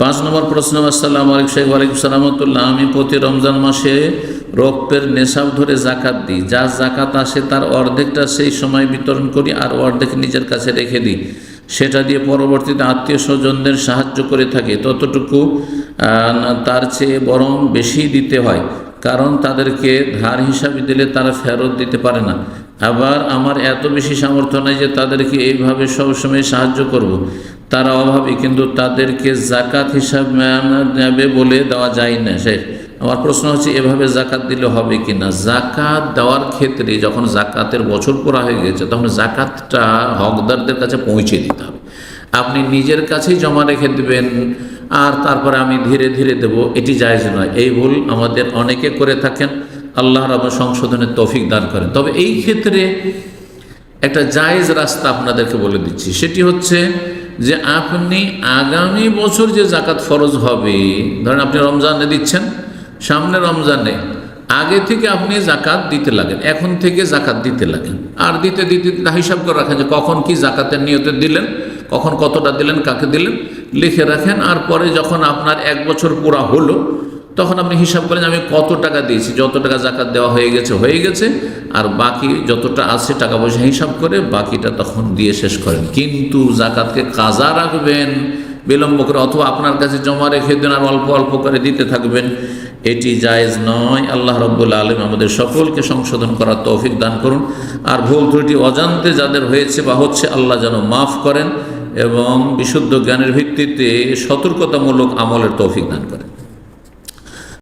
5 নম্বর প্রশ্ন। আসসালামু আলাইকুম শেখ। ওয়ালাইকুম সালাম। আমি প্রতি রমজান মাসে রৌপ্যের নেশাব ধরে জাকাত দিই। যা জাকাত আসে তার অর্ধেকটা সেই সময় বিতরণ করি আর অর্ধেক নিজের কাছে রেখে দিই। সেটা দিয়ে পরবর্তীতে আত্মীয় স্বজনদের সাহায্য করে থাকি। ততটুকু তার চেয়ে বরং বেশি দিতে হয়, কারণ তাদেরকে ধার হিসাবে দিলে তারা ফেরত দিতে পারে না। আবার আমার এত বেশি সামর্থ্য নেই যে তাদেরকে এইভাবে সবসময় সাহায্য করব। তারা অভাবী, কিন্তু তাদেরকে জাকাত হিসাব নেবে বলে দেওয়া যায় না। সে আমার প্রশ্ন হচ্ছে, এভাবে জাকাত দিলে হবে কি না? জাকাত দেওয়ার ক্ষেত্রে যখন জাকাতের বছর পুরা হয়ে গেছে তখন জাকাতটা হকদারদের কাছে পৌঁছে দিতে হবে। আপনি নিজের কাছেই জমা রেখে দেবেন আর তারপরে আমি ধীরে ধীরে দেব, এটি জায়েজ নয়। এই ভুল আমাদের অনেকে করে থাকেন। আল্লাহ রাব্বুল সংশোধনের তৌফিক দান করেন। তবে এই ক্ষেত্রে একটা জায়েজ রাস্তা আপনাদেরকে বলে দিচ্ছি। সেটি হচ্ছে যে আপনি আগামী বছর যে জাকাত ফরজ হবে, ধরেন আপনি রমজানে দিচ্ছেন, সামনে রমজানে আগে থেকে আপনি জাকাত দিতে লাগেন, এখন থেকে জাকাত দিতে লাগেন। আর দিতে দিতে হিসাব করে রাখেন যে কখন কি জাকাতের নিয়তে দিলেন, কখন কতটা দিলেন, কাকে দিলেন, লিখে রাখেন। আর পরে যখন আপনার 1 বছর পুরা হলো তখন আপনি হিসাব করেন আমি কত টাকা দিয়েছি, যত টাকা জাকাত দেওয়া হয়ে গেছে, আর বাকি যতটা আছে টাকা পয়সা হিসাব করে বাকিটা তখন দিয়ে শেষ করেন। কিন্তু জাকাতকে কাজা রাখবেন বিলম্ব করে, অথবা আপনার কাছে জমা রেখে দেন আর অল্প অল্প করে দিতে থাকবেন, এটি জায়েজ নয়। আল্লাহ রাব্বুল আলামিন আমাদের সকলকে সংশোধন করার তৌফিক দান করুন। আর ভুল ত্রুটি অজান্তে যাদের হয়েছে বা হচ্ছে, আল্লাহ যেন মাফ করেন এবং বিশুদ্ধ জ্ঞানের ভিত্তিতে সতর্কতামূলক আমলের তৌফিক দান করেন।